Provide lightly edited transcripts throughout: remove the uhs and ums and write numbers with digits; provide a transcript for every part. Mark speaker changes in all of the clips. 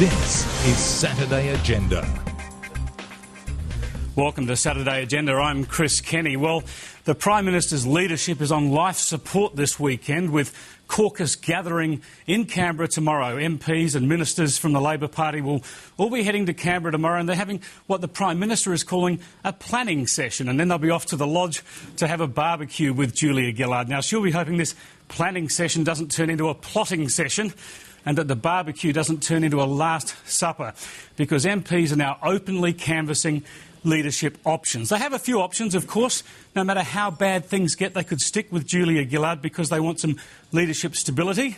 Speaker 1: This is Saturday Agenda.
Speaker 2: Welcome to Saturday Agenda. I'm Chris Kenny. Well, the Prime Minister's leadership is on life support this weekend, with caucus gathering in Canberra tomorrow. MPs and ministers from the Labor Party will all be heading to Canberra tomorrow, and they're having what the Prime Minister is calling a planning session, and then they'll be off to the Lodge to have a barbecue with Julia Gillard. Now, she'll be hoping this planning session doesn't turn into a plotting session, and that the barbecue doesn't turn into a Last Supper, because MPs are now openly canvassing leadership options. They have a few options, of course. No matter how bad things get, they could stick with Julia Gillard because they want some leadership stability.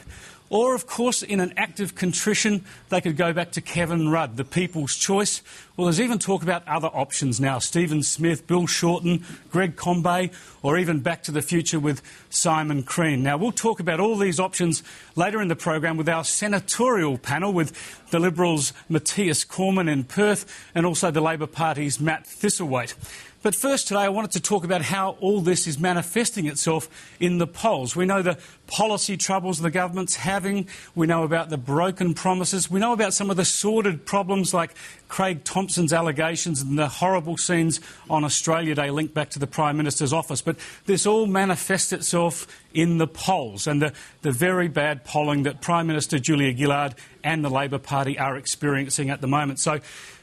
Speaker 2: Or, of course, in an act of contrition, they could go back to Kevin Rudd, the people's choice. Well, there's even talk about other options now. Stephen Smith, Bill Shorten, Greg Combet, or even Back to the Future with Simon Crean. Now, we'll talk about all these options later in the program with our senatorial panel, with the Liberals' Matthias Cormann in Perth and also the Labor Party's Matt Thistlethwaite. But first today I wanted to talk about how all this is manifesting itself in the polls. We know the policy troubles the government's having. We know about the broken promises. We know about some of the sordid problems like Craig Thompson's allegations and the horrible scenes on Australia Day linked back to the Prime Minister's office. But this all manifests itself in the polls and the very bad polling that Prime Minister Julia Gillard and the Labor Party are experiencing at the moment. So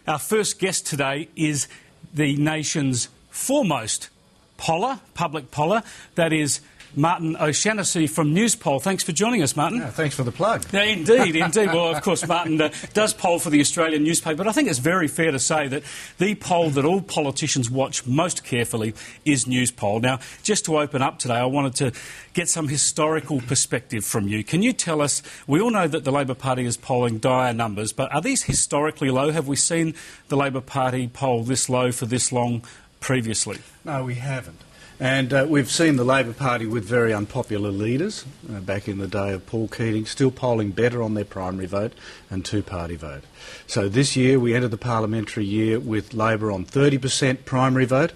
Speaker 2: our first guest today is the nation's foremost public poller, that is Martin O'Shannessy from Newspoll. Thanks for joining us, Martin.
Speaker 3: Yeah, thanks for the plug.
Speaker 2: Yeah, indeed. Well, of course, Martin does poll for the Australian newspaper, but I think it's very fair to say that the poll that all politicians watch most carefully is Newspoll. Now, just to open up today, I wanted to get some historical perspective from you. Can you tell us, we all know that the Labor Party is polling dire numbers, but are these historically low? Have we seen the Labor Party poll this low for this long previously?
Speaker 3: No, we haven't. And we've seen the Labor Party with very unpopular leaders, back in the day of Paul Keating, still polling better on their primary vote and two-party vote. So this year we entered the parliamentary year with Labor on 30% primary vote.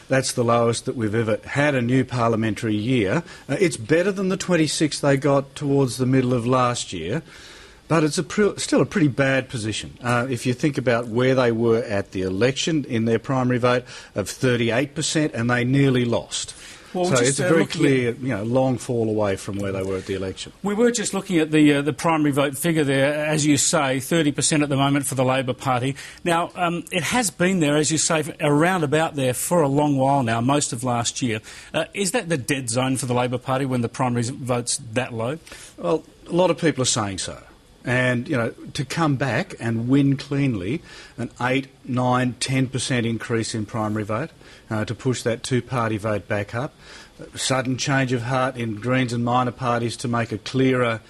Speaker 3: That's the lowest that we've ever had a new parliamentary year. It's better than the 26 they got towards the middle of last year. But it's still a pretty bad position. If you think about where they were at the election in their primary vote of 38%, and they nearly lost. Well, so it's a very clear, long fall away from where they were at the election.
Speaker 2: We were just looking at the primary vote figure there, as you say, 30% at the moment for the Labor Party. Now, it has been there, as you say, around about there for a long while now, most of last year. Is that the dead zone for the Labor Party when the primary vote's that low?
Speaker 3: Well, a lot of people are saying so. And, to come back and win cleanly an 8, 9, 10% increase in primary vote, to push that two-party vote back up, sudden change of heart in Greens and minor parties to make a clearer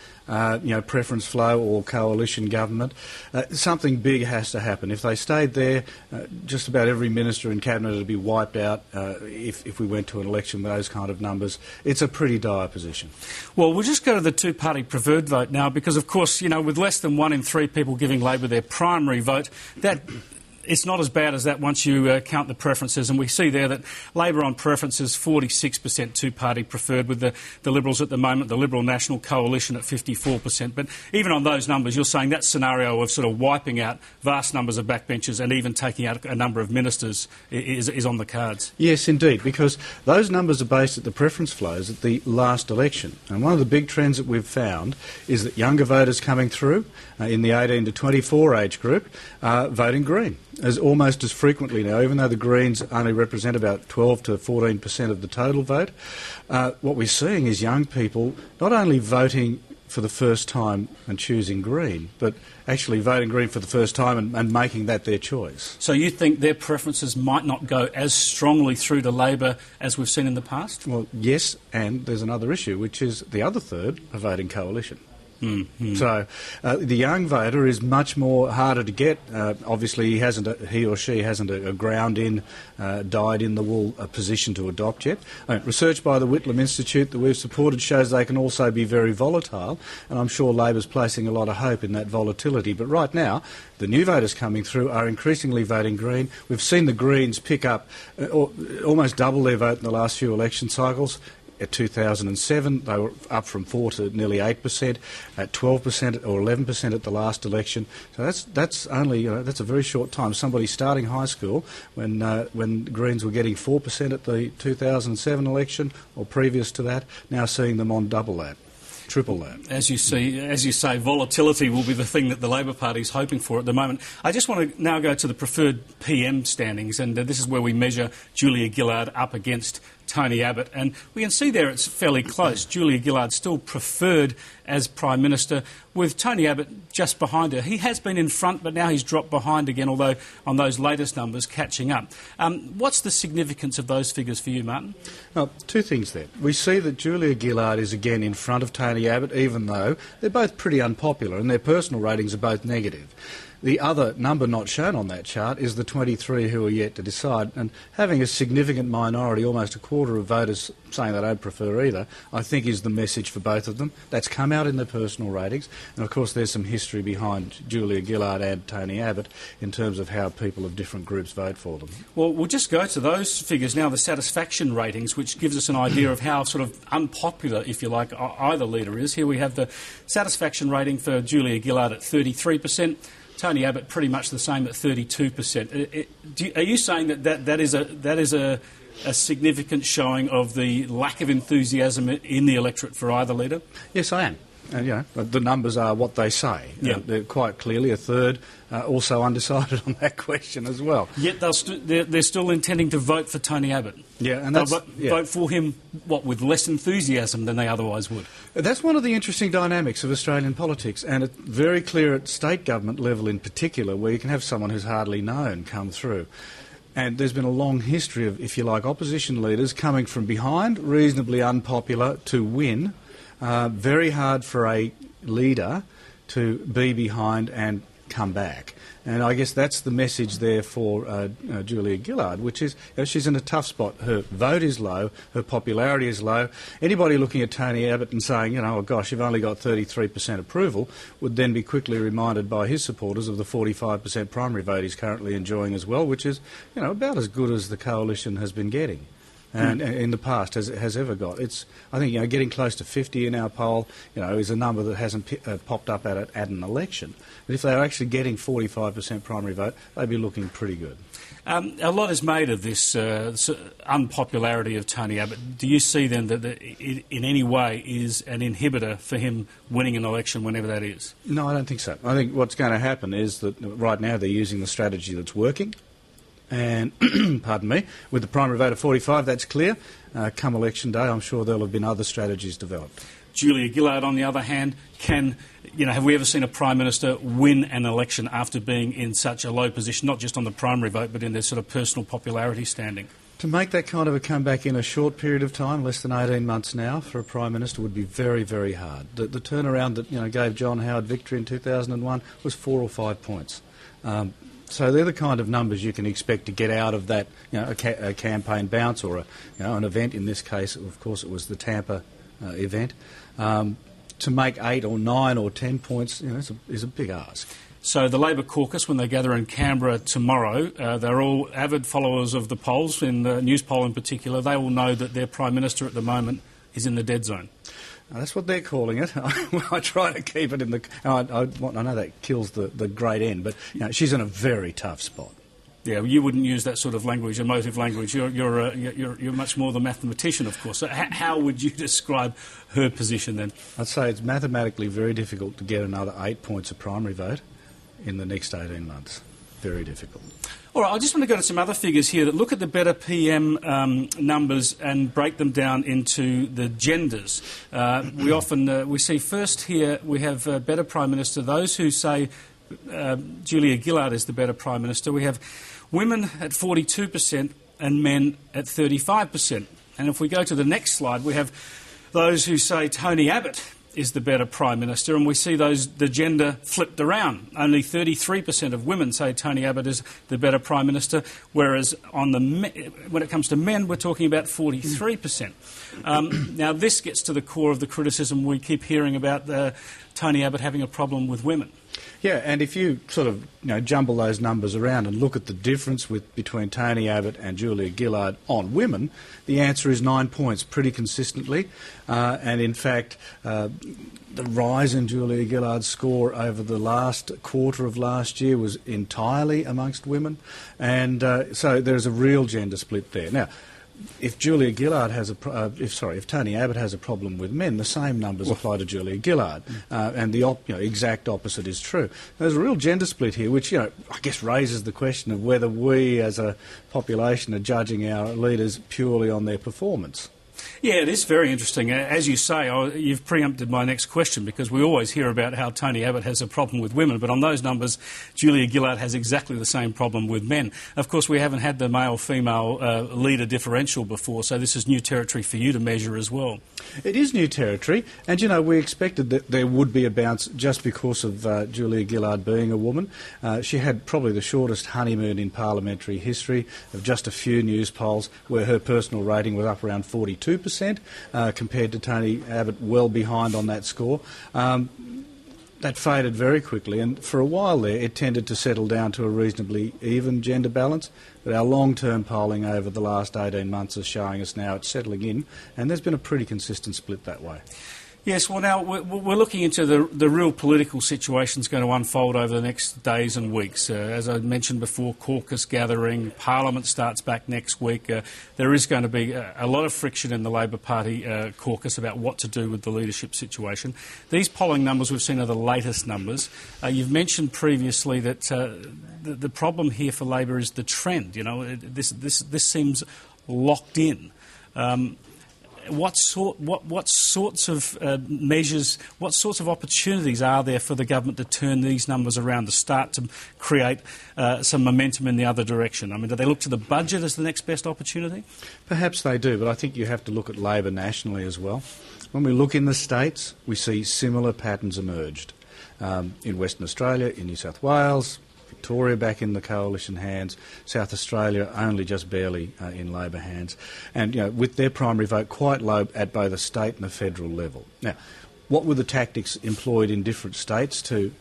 Speaker 3: preference flow or coalition government. Something big has to happen. If they stayed there, just about every minister in Cabinet would be wiped out if we went to an election with those kind of numbers. It's a pretty dire position.
Speaker 2: Well, we'll just go to the two-party preferred vote now because, of course, with less than 1 in 3 people giving Labor their primary vote, it's not as bad as that once you count the preferences, and we see there that Labor on preferences 46% two-party preferred, with the Liberals at the moment, the Liberal National Coalition at 54%. But even on those numbers, you're saying that scenario of sort of wiping out vast numbers of backbenchers and even taking out a number of ministers is on the cards.
Speaker 3: Yes, indeed, because those numbers are based at the preference flows at the last election. And one of the big trends that we've found is that younger voters coming through in the 18 to 24 age group are voting Green as almost as frequently now, even though the Greens only represent about 12 to 14% of the total vote. What we're seeing is young people not only voting for the first time and choosing Green, but actually voting Green for the first time and making that their choice.
Speaker 2: So you think their preferences might not go as strongly through to Labor as we've seen in the past?
Speaker 3: Well, yes, and there's another issue, which is the other third are voting coalition.
Speaker 2: Mm-hmm.
Speaker 3: So the young voter is much more harder to get. Obviously, he or she hasn't a ground-in, dyed-in-the-wool position to adopt yet. Research by the Whitlam Institute that we've supported shows they can also be very volatile, and I'm sure Labor's placing a lot of hope in that volatility. But right now, the new voters coming through are increasingly voting Green. We've seen the Greens pick up almost double their vote in the last few election cycles. at 2007, they were up from 4 to nearly 8%, at 12% or 11% at the last election. So that's only that's a very short time. Somebody starting high school when Greens were getting 4% at the 2007 election or previous to that, now seeing them on double that. Triple that.
Speaker 2: As you say, volatility will be the thing that the Labor Party is hoping for at the moment. I just want to now go to the preferred PM standings, and this is where we measure Julia Gillard up against Tony Abbott, and we can see there it's fairly close. Julia Gillard still preferred as Prime Minister, with Tony Abbott just behind her. He has been in front, but now he's dropped behind again, although on those latest numbers catching up. What's the significance of those figures for you, Martin?
Speaker 3: Well, two things there. We see that Julia Gillard is again in front of Tony Abbott, even though they're both pretty unpopular and their personal ratings are both negative. The other number not shown on that chart is the 23 who are yet to decide, and having a significant minority, almost a quarter of voters saying they don't prefer either, I think is the message for both of them. That's come out in their personal ratings, and of course there's some history behind Julia Gillard and Tony Abbott in terms of how people of different groups vote for them.
Speaker 2: Well, we'll just go to those figures now, the satisfaction ratings, which gives us an idea of how sort of unpopular, if you like, either leader is. Here we have the satisfaction rating for Julia Gillard at 33%. Tony Abbott pretty much the same at 32%. Are you saying that is a significant showing of the lack of enthusiasm in the electorate for either leader?
Speaker 3: Yes, I am. And, the numbers are what they say.
Speaker 2: Yeah.
Speaker 3: They're quite clearly a third, also undecided on that question as well.
Speaker 2: Yet they're still intending to vote for Tony Abbott.
Speaker 3: Yeah, and that's...
Speaker 2: vote for him, with less enthusiasm than they otherwise would.
Speaker 3: That's one of the interesting dynamics of Australian politics, and it's very clear at state government level in particular, where you can have someone who's hardly known come through. And there's been a long history of, if you like, opposition leaders coming from behind, reasonably unpopular, to win. Very hard for a leader to be behind and come back. And I guess that's the message there for Julia Gillard, which is she's in a tough spot. Her vote is low, her popularity is low. Anybody looking at Tony Abbott and saying, oh gosh, you've only got 33% approval, would then be quickly reminded by his supporters of the 45% primary vote he's currently enjoying as well, which is about as good as the coalition has been getting. And in the past has ever got. I think getting close to 50 in our poll is a number that hasn't popped up at an election. But if they're actually getting 45% primary vote, they'd be looking pretty good.
Speaker 2: A lot is made of this unpopularity of Tony Abbott. Do you see then that it in any way is an inhibitor for him winning an election, whenever that is?
Speaker 3: No, I don't think so. I think what's going to happen is that right now they're using the strategy that's working. And, pardon me, with the primary vote of 45, that's clear. Come election day, I'm sure there'll have been other strategies developed.
Speaker 2: Julia Gillard, on the other hand, have we ever seen a Prime Minister win an election after being in such a low position, not just on the primary vote, but in their sort of personal popularity standing?
Speaker 3: To make that kind of a comeback in a short period of time, less than 18 months now, for a Prime Minister would be very, very hard. The turnaround that gave John Howard victory in 2001 was 4 or 5 points. So they're the kind of numbers you can expect to get out of that, a campaign bounce or an event. In this case, of course, it was the Tampa event. To make 8 or 9 or 10 points, is a big ask.
Speaker 2: So the Labor caucus, when they gather in Canberra tomorrow, they're all avid followers of the polls, in the news poll in particular. They all know that their Prime Minister at the moment is in the dead zone.
Speaker 3: That's what they're calling it. I try to keep it in the... I know that kills the great end, but she's in a very tough spot.
Speaker 2: Yeah, you wouldn't use that sort of language, emotive language. You're much more the mathematician, of course. So how would you describe her position then? I'd
Speaker 3: say it's mathematically very difficult to get another 8 points of primary vote in the next 18 months. Very difficult.
Speaker 2: All right, I just want to go to some other figures here that look at the Better PM numbers and break them down into the genders. We often we see first here we have Better Prime Minister. Those who say Julia Gillard is the better Prime Minister. We have women at 42% and men at 35%. And if we go to the next slide, we have those who say Tony Abbott is the better Prime Minister, and we see the gender flipped around. Only 33% of women say Tony Abbott is the better Prime Minister, whereas when it comes to men, we're talking about 43%. Now, this gets to the core of the criticism we keep hearing about Tony Abbott having a problem with women.
Speaker 3: Yeah, and if you sort of jumble those numbers around and look at the difference between Tony Abbott and Julia Gillard on women, the answer is 9 points pretty consistently. And in fact, the rise in Julia Gillard's score over the last quarter of last year was entirely amongst women. And so there's a real gender split there. Now, if Julia Gillard has if Tony Abbott has a problem with men, the same numbers apply to Julia Gillard, and the exact opposite is true. There's a real gender split here, which I guess raises the question of whether we, as a population, are judging our leaders purely on their performance.
Speaker 2: Yeah, it is very interesting. As you say, you've preempted my next question, because we always hear about how Tony Abbott has a problem with women, but on those numbers, Julia Gillard has exactly the same problem with men. Of course, we haven't had the male-female leader differential before, so this is new territory for you to measure as well.
Speaker 3: It is new territory, and we expected that there would be a bounce just because of Julia Gillard being a woman. She had probably the shortest honeymoon in parliamentary history of just a few news polls where her personal rating was up around 42%, compared to Tony Abbott well behind on that score. That faded very quickly, and for a while there it tended to settle down to a reasonably even gender balance, but our long-term polling over the last 18 months is showing us now it's settling in, and there's been a pretty consistent split that way.
Speaker 2: Yes, well, now we're looking into the real political situation that's going to unfold over the next days and weeks. As I mentioned before, caucus gathering, Parliament starts back next week. There is going to be a lot of friction in the Labor Party caucus about what to do with the leadership situation. These polling numbers we've seen are the latest numbers. You've mentioned previously that the problem here for Labor is the trend. This seems locked in. What sorts of measures, what sorts of opportunities are there for the government to turn these numbers around, to start to create some momentum in the other direction? I mean, do they look to the budget as the next best opportunity?
Speaker 3: Perhaps they do, but I think you have to look at Labor nationally as well. When we look in the states, we see similar patterns emerged. In Western Australia, in New South Wales, Victoria back in the coalition hands, South Australia only just barely in Labor hands, and with their primary vote quite low at both the state and the federal level. Now, what were the tactics employed in different states to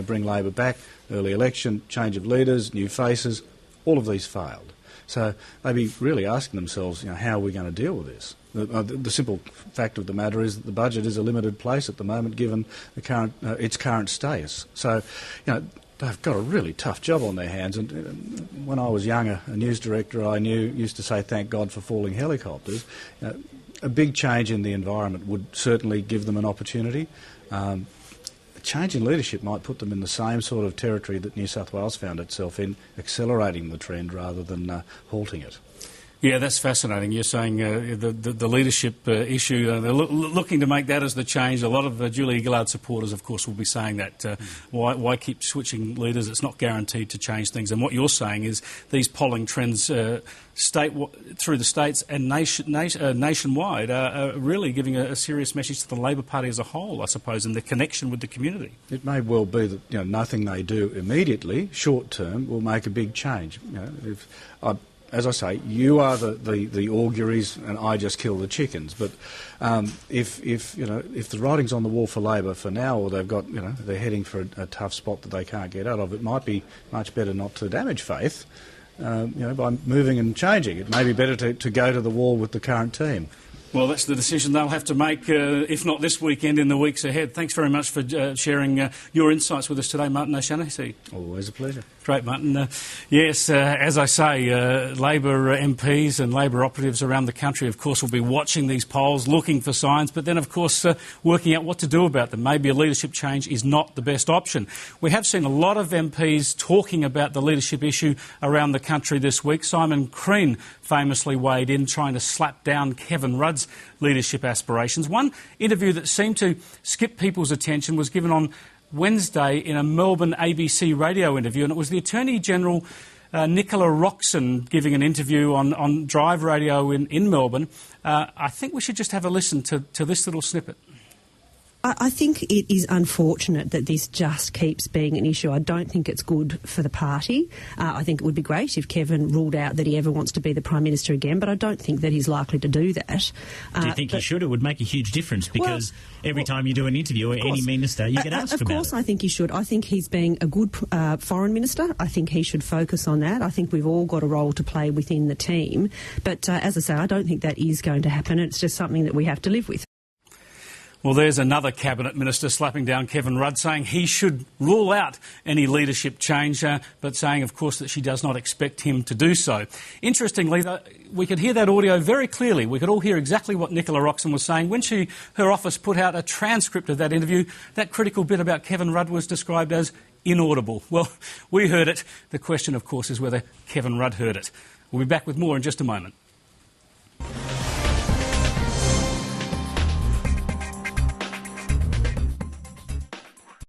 Speaker 3: bring Labor back? Early election, change of leaders, new faces, all of these failed. So they'd be really asking themselves, how are we going to deal with this? The simple fact of the matter is that the budget is a limited place at the moment, given the current its current status. So, they've got a really tough job on their hands, and when I was younger, a news director I knew used to say, "Thank God for falling helicopters." A big change in the environment would certainly give them an opportunity. A change in leadership might put them in the same sort of territory that New South Wales found itself in, accelerating the trend rather than halting it.
Speaker 2: Yeah, that's fascinating. You're saying the leadership issue, they're looking to make that as the change. A lot of Julia Gillard supporters, of course, will be saying that. Why keep switching leaders? It's not guaranteed to change things. And what you're saying is these polling trends through the states and nationwide are really giving a serious message to the Labor Party as a whole, I suppose, and the connection with the community.
Speaker 3: It may well be that nothing they do immediately, short term, will make a big change. As I say, you are the auguries, and I just kill the chickens. But if the writing's on the wall for Labor for now, or they've got they're heading for a tough spot that they can't get out of, it might be much better not to damage faith. By moving and changing, it may be better to go to the wall with the current team.
Speaker 2: Well, that's the decision they'll have to make, if not this weekend, in the weeks ahead. Thanks very much for sharing your insights with us today, Martin O'Shannessy.
Speaker 3: Always a pleasure.
Speaker 2: Great, Martin. Yes, as I say, Labor MPs and Labor operatives around the country, of course, will be watching these polls, looking for signs, but then, of course, working out what to do about them. Maybe a leadership change is not the best option. We have seen a lot of MPs talking about the leadership issue around the country this week. Simon Crean famously weighed in, trying to slap down Kevin Rudd's leadership aspirations. One interview that seemed to skip people's attention was given on Wednesday in a Melbourne ABC radio interview, and it was the Attorney-General Nicola Roxon giving an interview on Drive Radio in Melbourne. I think we should just have a listen to this little snippet.
Speaker 4: I think it is unfortunate that this just keeps being an issue. I don't think it's good for the party. I think it would be great if Kevin ruled out that he ever wants to be the Prime Minister again, but I don't think that he's likely to do that.
Speaker 5: Do you think he should? It would make a huge difference because every time you do an interview or any minister, you get asked about it.
Speaker 4: Of course I think he should. I think he's being a good foreign minister. I think he should focus on that. I think we've all got a role to play within the team. But as I say, I don't think that is going to happen. It's just something that we have to live with.
Speaker 2: Well, there's another Cabinet Minister slapping down Kevin Rudd, saying he should rule out any leadership change, but saying, of course, that she does not expect him to do so. Interestingly, we could hear that audio very clearly. We could all hear exactly what Nicola Roxon was saying. When her office put out a transcript of that interview, that critical bit about Kevin Rudd was described as inaudible. Well, we heard it. The question, of course, is whether Kevin Rudd heard it. We'll be back with more in just a moment.